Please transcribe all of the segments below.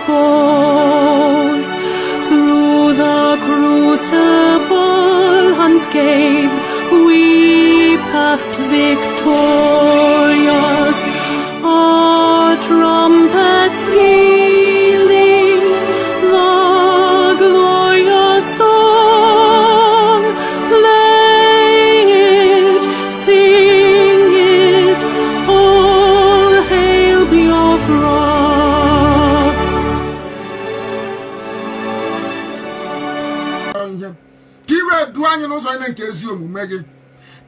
foes. Through the crucible unscathed, we passed victorious. Our trumpets pealing the glorious song. Play it, sing it, all hail Biafra. Kiwe duanye no so nke ezi omume gị.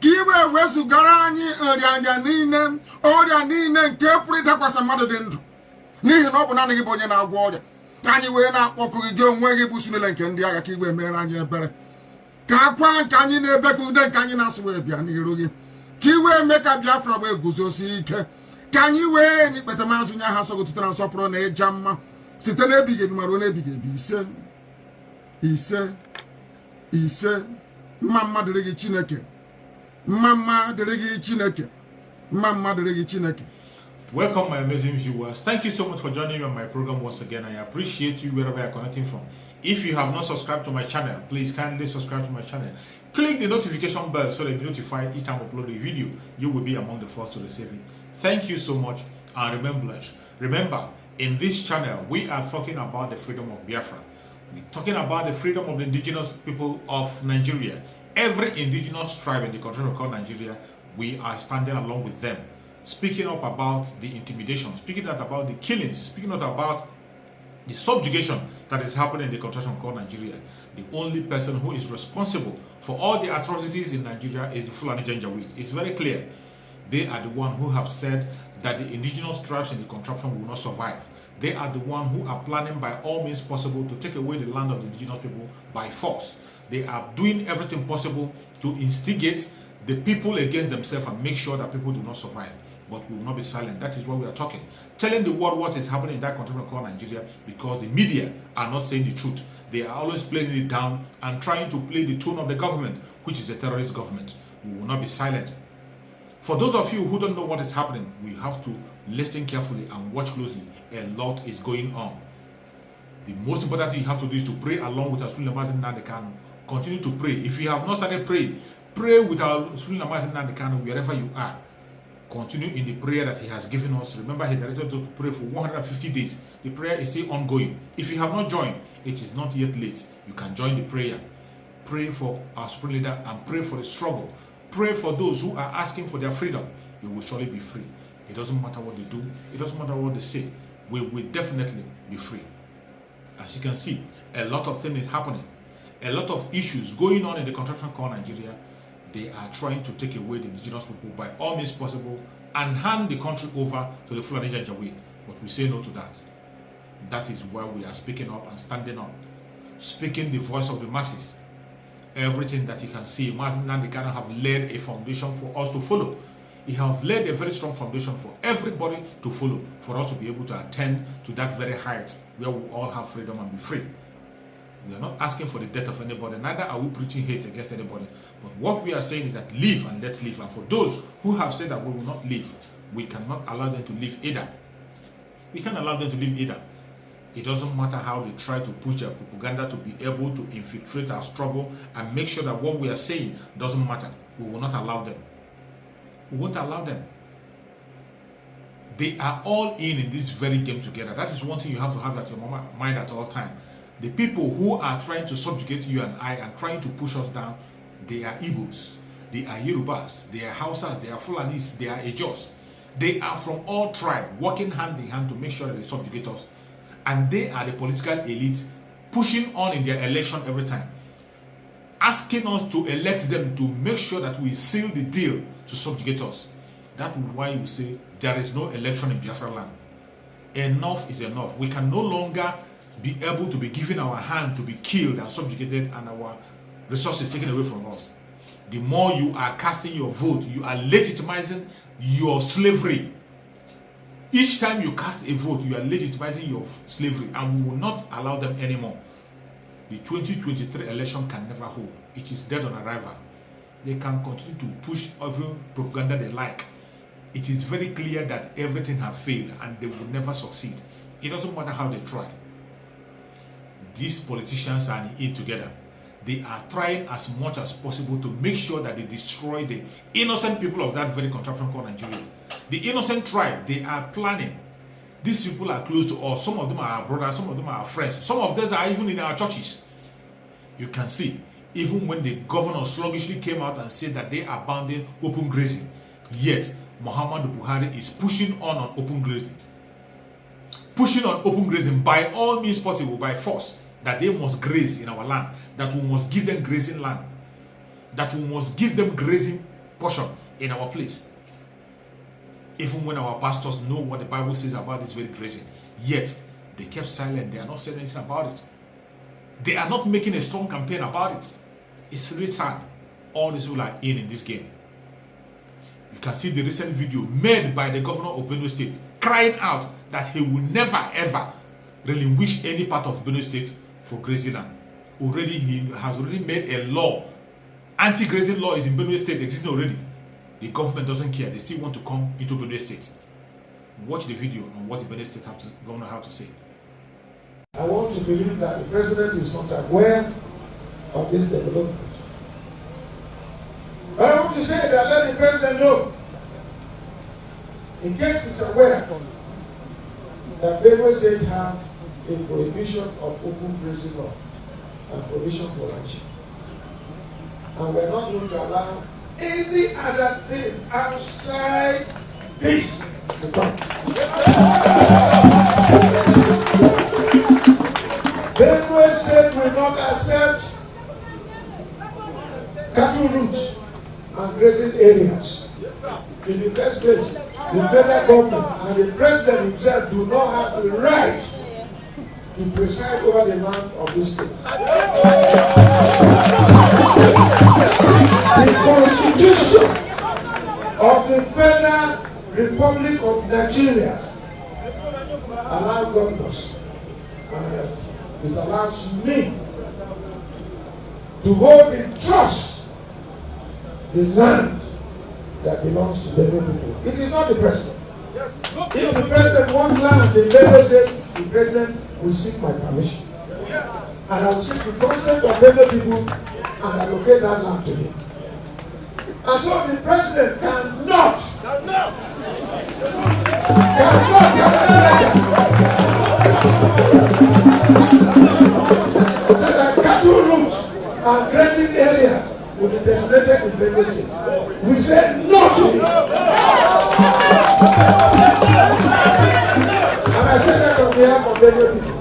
Kiwe wezugara anyị nrịanja niile, ọrịa niile nke pụrụ ịdakwasị mmadụ dị ndụ. N'ihi na ọ bụ naanị gị bụ onye na-agwọ ọrịa. Ka anyị wee na-akpọku gị onwe gị bụ sinele nke ndị agha, ka iwe mere anyị ebere. Ka akwa nke anyị na-ebe ka ude nke anyị na-asụ wee bịa n'iru gị. Ka iwe mee ka Biafra wee guzosi ike. Ka anyị wee n'ikpete maazị nye ha sọgụtụtara nsọpụrụ na ịja mma site n'ebighị ebi ma ruo n'ebighị ebi. Ise mma dịrị gị Chineke. Mma dịrị gị Chineke. Mma dịrị gị Chineke. Welcome, my amazing viewers. Thank you so much for joining me on my program once again. I appreciate you wherever you're connecting from. If you have not subscribed to my channel, please kindly subscribe to my channel. Click the notification bell so that you'll be notified each time I upload a video. You will be among the first to receive it. Thank you so much, and remember, in this channel, we are talking about the freedom of Biafra. We're talking about the freedom of the indigenous people of Nigeria. Every indigenous tribe in the country called Nigeria, we are standing along with them, speaking up about the intimidation, speaking up about the killings, speaking up about the subjugation that is happening in the country called Nigeria. The only person who is responsible for all the atrocities in Nigeria is the Fulani Janjaweed. It's very clear. They are the one who have said that the indigenous tribes in the contraption will not survive. They are the one who are planning by all means possible to take away the land of the indigenous people by force. They are doing everything possible to instigate the people against themselves and make sure that people do not survive. But we will not be silent. That is why we are talking. Telling the world what is happening in that country called Nigeria, because the media are not saying the truth. They are always playing it down and trying to play the tone of the government, which is a terrorist government. We will not be silent. For those of you who don't know what is happening, we have to listen carefully and watch closely. A lot is going on. The most important thing you have to do is to pray along with our Supreme Leader Nnamdi Kanu. Continue to pray. If you have not started praying, pray with our Supreme Leader Nnamdi Kanu wherever you are. Continue in the prayer that he has given us. Remember, he directed us to pray for 150 days. The prayer is still ongoing. If you have not joined, it is not yet late. You can join the prayer. Pray for our Supreme Leader and pray for the struggle. Pray for those who are asking for their freedom. You will surely be free. It doesn't matter what they do. It doesn't matter what they say. We will definitely be free. As you can see, a lot of things is happening. A lot of issues going on in the contraption called Nigeria. They are trying to take away the indigenous people by all means possible and hand the country over to the Fulani Janjaweed. But we say no to that. That is why we are speaking up and standing up. Speaking the voice of the masses. Everything that you can see, Mazi Nnamdi Kanu have laid a foundation for us to follow. He have laid a very strong foundation for everybody to follow, for us to be able to attend to that very height where we all have freedom and be free. We are not asking for the death of anybody, neither are we preaching hate against anybody. But what we are saying is that live and let live. And for those who have said that we will not live, we cannot allow them to live either. We can't allow them to live either. It doesn't matter how they try to push their propaganda to be able to infiltrate our struggle and make sure that what we are saying doesn't matter. We will not allow them. We won't allow them. They are all in this very game together. That is one thing you have to have at your mind at all times. The people who are trying to subjugate you and I and trying to push us down, they are Igbos, they are Yorubas, they are Hausas, they are Fulanis, they are Ejos. They are from all tribes working hand in hand to make sure that they subjugate us. And they are the political elite pushing on in their election every time, asking us to elect them to make sure that we seal the deal to subjugate us. That is why we say there is no election in Biafra land. Enough is enough. We can no longer be able to be given our hand to be killed and subjugated and our resources taken away from us. The more you are casting your vote, you are legitimizing your slavery. Each time you cast a vote, you are legitimizing your slavery, and we will not allow them anymore. The 2023 election can never hold. It is dead on arrival. They can continue to push every propaganda they like. It is very clear that everything has failed and they will never succeed. It doesn't matter how they try. these politicians are in together. They are trying as much as possible to make sure that they destroy the innocent people of that very contraption called Nigeria. The innocent tribe, they are planning. These people are close to us. Some of them are our brothers, some of them are our friends. Some of them are even in our churches. You can see, even when the governor sluggishly came out and said that they abandoned open grazing, yet Muhammadu Buhari is pushing on open grazing. Pushing on open grazing by all means possible, by force, that they must graze in our land, that we must give them grazing land, that we must give them grazing portion in our place. Even when our pastors know what the Bible says about this very grazing, yet they kept silent. They are not saying anything about it. They are not making a strong campaign about it. It's really sad. All these people are in this game. You can see the recent video made by the governor of Bunue State crying out that he will never ever relinquish any part of Bunue State for grazing land. Already, he has already made a law. Anti-grazing law is in Bunue State, existing already. The government doesn't care. They still want to come into Bunue State. Watch the video on what the Bunue State governor have to say. I want to believe that the president is not aware of this development. But I want to say that let the president know, in case he's aware, that Benue State have a prohibition of open grazing law and provision for ranching. And we're not going to allow any other thing outside this to come. Benue State will not accept cattle routes and grazing areas. In the first place, the federal government and the president himself do not have the right to preside over the land of this state. The Constitution of the Federal Republic of Nigeria allows governors, and it allows me to hold in trust the land that belongs to the people. It is not the president. If the president wants land, the Benue State, the president will seek my permission. And I will seek the consent of Benue people and allocate that land to him. And so the president cannot that cattle routes and grazing areas will be designated in Benue State. We say no to it. And I say that on behalf of Benue people.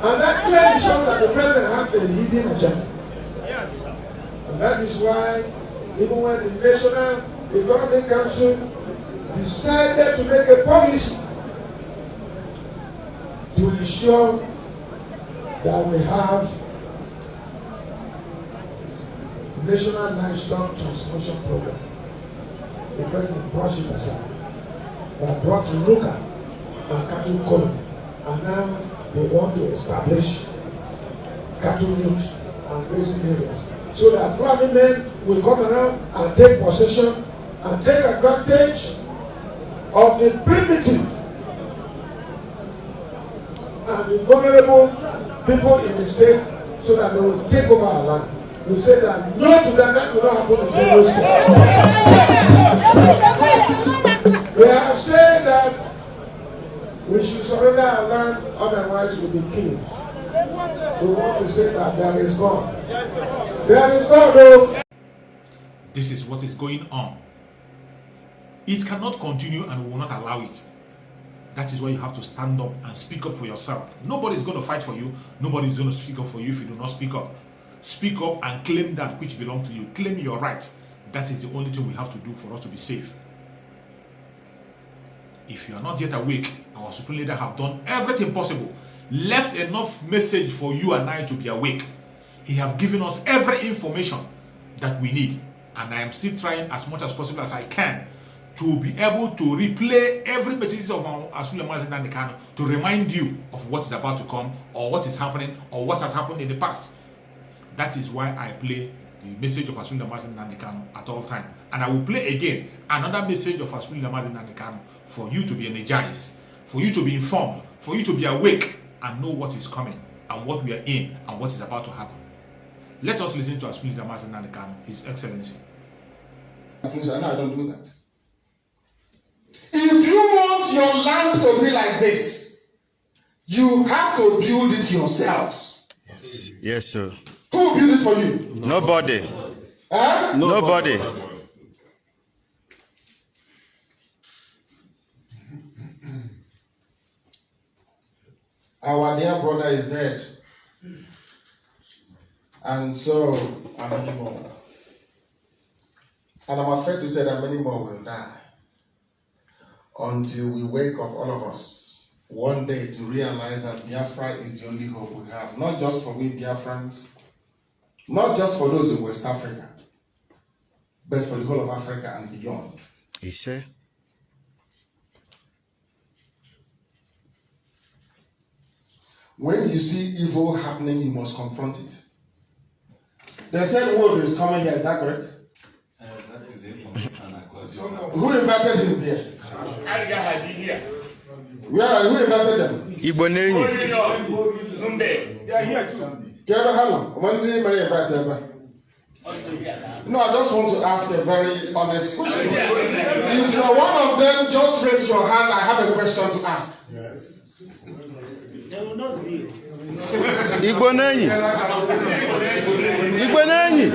And that clearly shows that the president has a hidden agenda. And that is why, even when the National Economic Council decided to make a policy to ensure that we have National Livestock Transformation Program, the president brushed it aside. They brought local and cattle colony, and now they want to establish cattle routes and grazing areas, so that fulani men will come around and take possession and take advantage of the primitive and the vulnerable people in the state, so that they will take over our land. We say that no to that will not happen in Benue State. We have said that we should surrender our land, otherwise we'll be killed. We want to say that there is God. There is God, though. This is what is going on. It cannot continue, and we will not allow it. That is why you have to stand up and speak up for yourself. Nobody is going to fight for you. Nobody is going to speak up for you if you do not speak up. Speak up and claim that which belongs to you. Claim your rights. That is the only thing we have to do for us to be safe. If you are not yet awake, our supreme leader have done everything possible, left enough message for you and I to be awake. He have given us every information that we need, and I am still trying as much as possible as I can to be able to replay every message of our Asulemazin to remind you of what is about to come, or what is happening, or what has happened in the past. That is why I play the message of Asulemazin at all times. And I will play again another message of Asulemazin for you to be energized, for you to be informed, for you to be awake and know what is coming. and what we are in and what is about to happen. Let us listen to our speech, Damas Nanakan, His Excellency. No, I don't do that. If you want your land to be like this, you have to build it yourselves. Yes, yes, sir. Who will build it for you? Nobody. Huh? Nobody. Our dear brother is dead. And so are many more. And I'm afraid to say that many more will die until we wake up, all of us, one day to realize that Biafra is the only hope we have. Not just for we Biafrans, not just for those in West Africa, but for the whole of Africa and beyond. He said. When you see evil happening, you must confront it. They said wood is coming here, is that correct? That is it. Who invited him here? Who invited them? Ibonenyi. They are here too. No, I just want to ask a very honest question. If you're one of them, just raise your hand. I have a question to ask. Ibonenyi. Ibonenyi.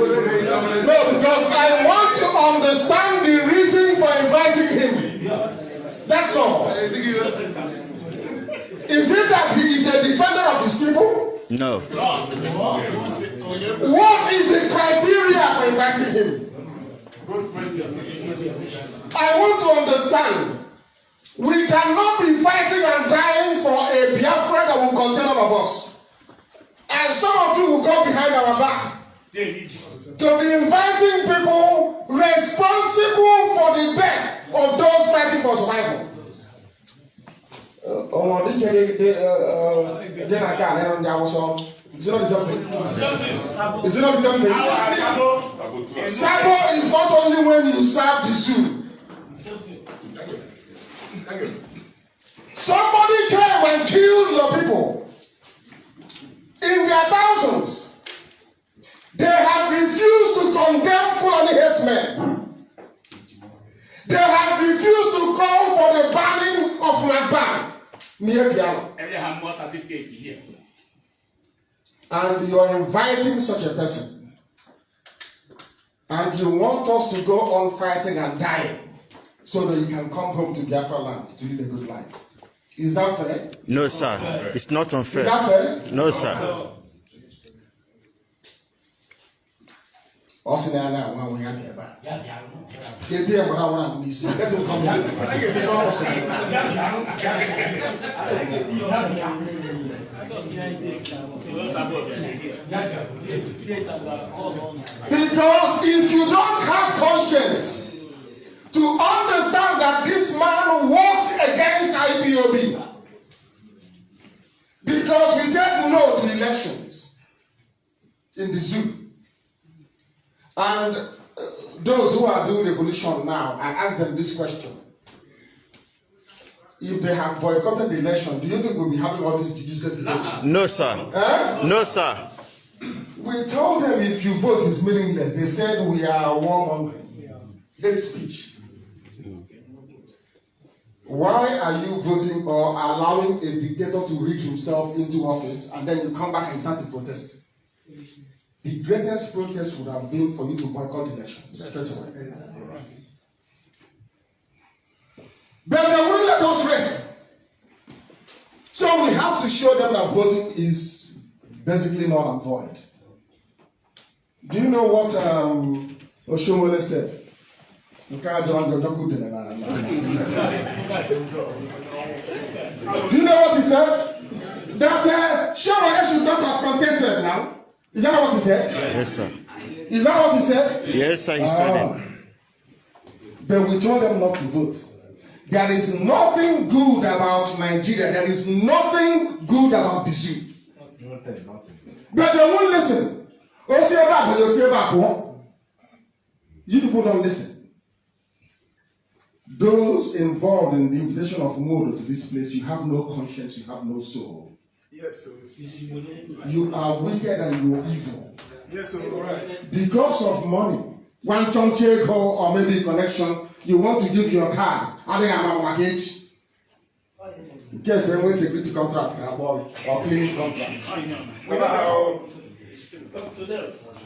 No, because I want to understand the reason for inviting him. That's all. Is it that he is a defender of his people? No. What is the criteria for inviting him? I want to understand. We cannot be fighting and dying for a Biafra that will contain all of us. And some of you will go behind our back to be inviting people responsible for the death of those fighting for survival. Is it not the same thing? Is it not the same thing? Sabo is not only when you serve the zoo. Somebody came and killed your people in their thousands. They have refused to condemn fulani herdsmen. They have refused to call for the banning of Magban near Diallo. And you are inviting such a person. And you want us to go on fighting and dying so that you can come home to Biafra land to lead a good life. Is that fair? No, sir. It's not unfair. Is that fair? No, sir. Also, now we have here. Let him come here. Because if you don't have conscience to understand that this man works against IPOB, because we said no to elections in the zoo. And those who are doing revolution now, I ask them this question. If they have boycotted the election, do you think we'll be having all these useless debates? No, sir. No, sir. We told them if you vote is meaningless. They said we are warmongering. Hate speech. Why are you voting or allowing a dictator to rig himself into office and then you come back and start to protest? The greatest protest would have been for you to boycott the election. But they wouldn't let us rest. So we have to show them that voting is basically null and void. Do you know what Oshomole said? Do you know what he said? That Shawara should not have contested now. Is that what he said? Yes, sir. Is that what he said? Yes, sir, he said it. Then we told them not to vote. There is nothing good about Nigeria. There is nothing good about the zoo. Nothing. But they won't listen. You people don't listen. Those involved in the invitation of Modo to this place, you have no conscience, you have no soul. Yes, sir. You are wicked and you are evil. Yes, sir. All right. Because of money, one chunk check or maybe connection, you want to give your card. I think I'm a mortgage. In case any security contract can or cleaning contract.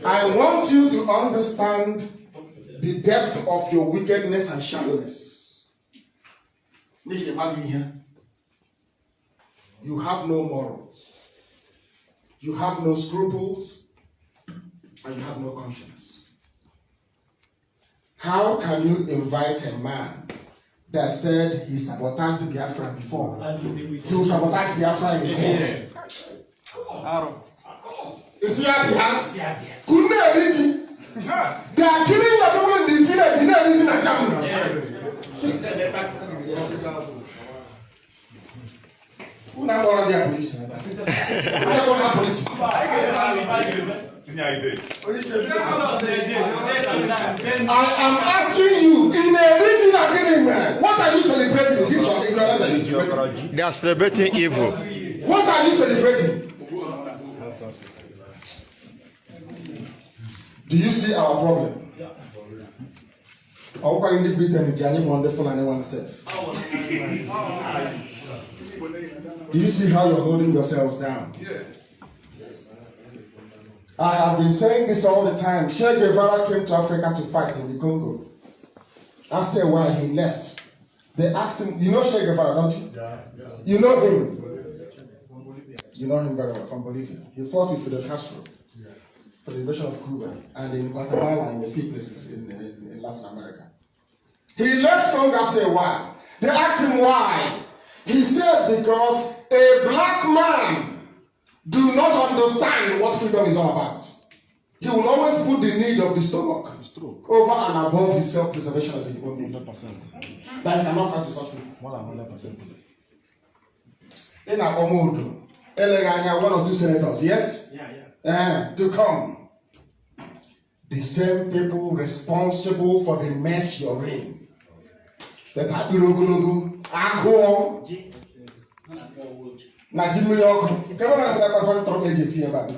I want you to understand the depth of your wickedness and shallowness. You have no morals. You have no scruples. And you have no conscience. How can you invite a man that said he sabotaged Biafra before? He will sabotage Biafra again. Is he at the hand? Couldn't they reach it? They are killing your people in the village. They are reaching a jam. Who now already have police? Who now have police? I am asking you, in a region agreement, what are you celebrating? Is it your ignorance that is celebrating? They are celebrating evil. What are you celebrating? Do you see our problem? How can you Britain and Johnny wonderful and anyone self? Do you see how you're holding yourselves down? I have been saying this all the time. Che Guevara came to Africa to fight in the Congo. After a while, he left. They asked him, you know Che Guevara, don't you? Yeah. You know him. You know him very well, from Bolivia. He fought with Fidel Castro for the liberation of Cuba and in Guatemala and a few places in Latin America. He left Congo after a while. They asked him why. He said, because a black man do not understand what freedom is all about. He will always put the need of the stomach over and above his self-preservation as a human being. 100%. That he cannot fight with such people. More than 100%. In Akomodo, Eleganya, one or two senators, yes? Yeah. To come. The same people responsible for the mess you're in. That are Irogunugu, Ako, Najimi Yoko. Come on, I'm going to talk agency about it.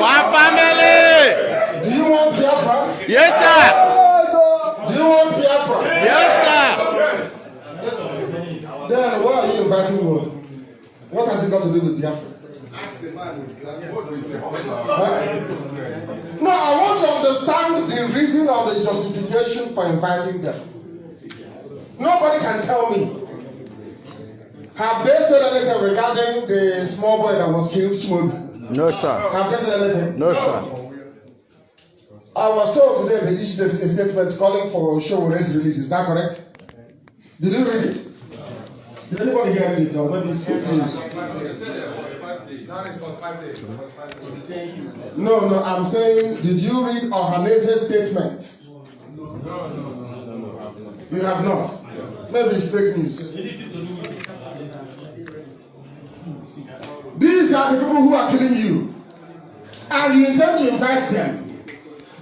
One family. Do you want Biafra? Yes, sir. Do you want Biafra? Yes, sir. Then why are you inviting me? What has it got to do with Biafra? No, I want to understand the reason or the justification for inviting them. Nobody can tell me. Have they said anything regarding the small boy that was killed? No, sir. Have they said anything? No, sir. I was told today they issued a statement calling for Showore's release. Is that correct? Did you read it? Did anybody hear it? Or maybe it's fake news? No, I'm saying, did you read Ohanese's statement? No. You have not? Maybe it's fake news. These are the people who are killing you. And you intend to invite them.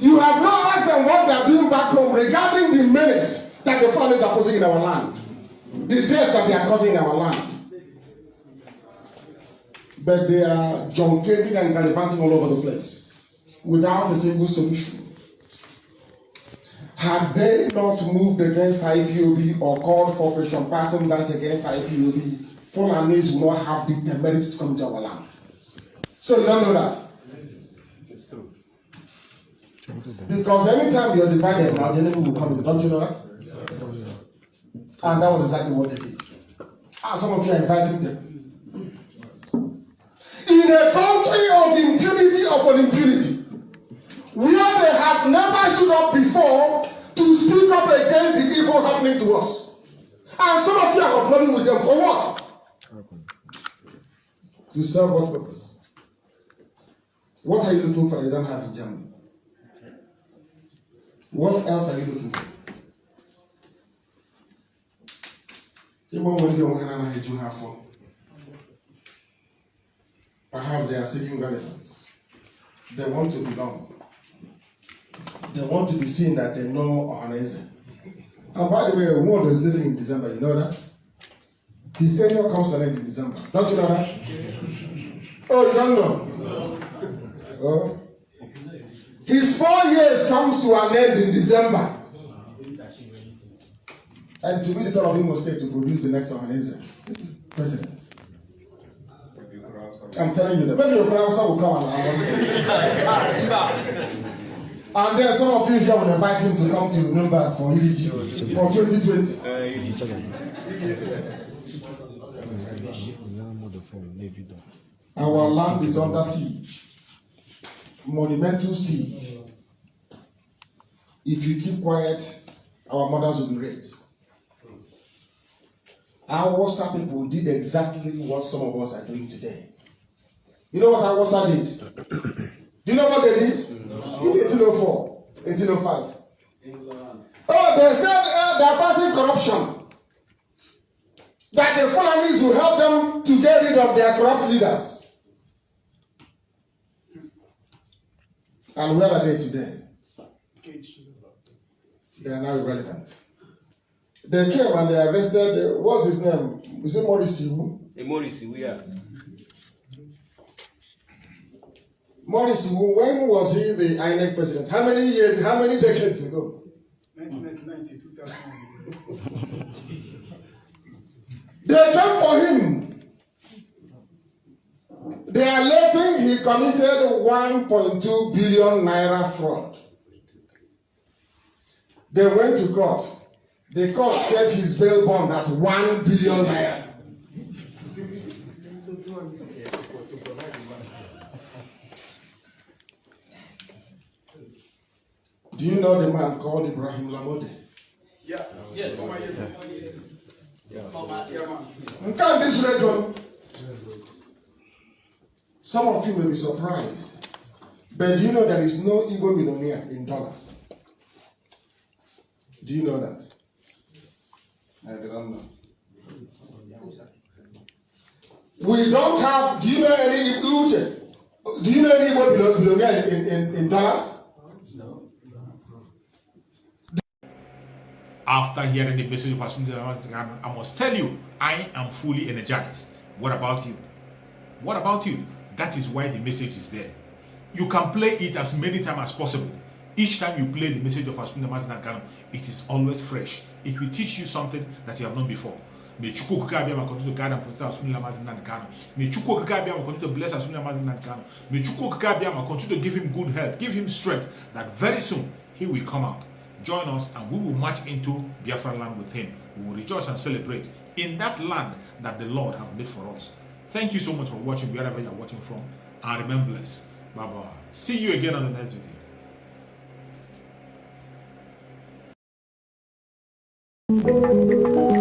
You have not asked them what they are doing back home regarding the menace that the foreigners are posing in our land. The death that they are causing in our land. But they are junketing and gallivanting all over the place without a single solution. Had they not moved against IPOB or called for Operation Pattern Dance against IPOB, Fulanis will not have the temerity to come to our land. So you don't know that? It's true. Because anytime you're divided, now the enemy will come in. Don't you know that? And that was exactly what they did. And some of you are inviting them. In a country of impunity upon impunity, where they have never stood up before to speak up against the evil happening to us. And some of you are complaining with them for what? To serve what purpose? What are you looking for you don't have in Germany? What else are you looking for? Perhaps they are seeking relevance. They want to belong. They want to be seen that they know Ohanese. And by the way, Ward is living in December, you know that? His tenure comes to an end in December. Don't you know that? Oh, you don't know? Oh. His 4 years comes to an end in December. And to be the thought of Imo State to produce the next Ohanese president. I'm telling you that. Maybe your grandson will come and then some of you here will invite him to come to Nuremberg for EDG for 2020. Our land is under siege. Monumental siege. If you keep quiet, our mothers will be raped. Our Wasa people did exactly what some of us are doing today. You know what our Wasa did? Do you know what they did? In 1804, 1805. Oh, they said they are fighting corruption. That the Fulanis will help them to get rid of their corrupt leaders. And where are they today? They are now irrelevant. They came and they arrested, what's his name? Is it Maurice Iwu? Maurice Iwu, yeah. Maurice Iwu, when was he the INEC president? How many years, how many decades ago? 1990, 2000. They came for him. They are alleging he committed 1.2 billion naira fraud. They went to court. The court set his bail bond at 1 billion naira. Do you know the man called Ibrahim Lamode? Yeah. Yes. In this region, some of you may be surprised, but do you know there is no Igbo millionaire in dollars? Do you know that? I don't know. We don't have, do you know any Igbo millionaire in dollars? After hearing the message of Asumdi, I must tell you, I am fully energized. What about you? What about you? That is why the message is there. You can play it as many times as possible. Each time you play the message of Asumdi Gano, it is always fresh. It will teach you something that you have known before. May Chukwu Kukabiyama continue to guide and protect Asumdi Gano. May Chukwu Kukabiyama continue to bless Asumdi Gano. May Chukwu Kukabiyama continue to give him good health, give him strength, that very soon he will come out. Join us and we will march into Biafra land with him. We will rejoice and celebrate in that land that the Lord has made for us. Thank you so much for watching wherever you are watching from. And remember blessed. Bye-bye. See you again on the next video.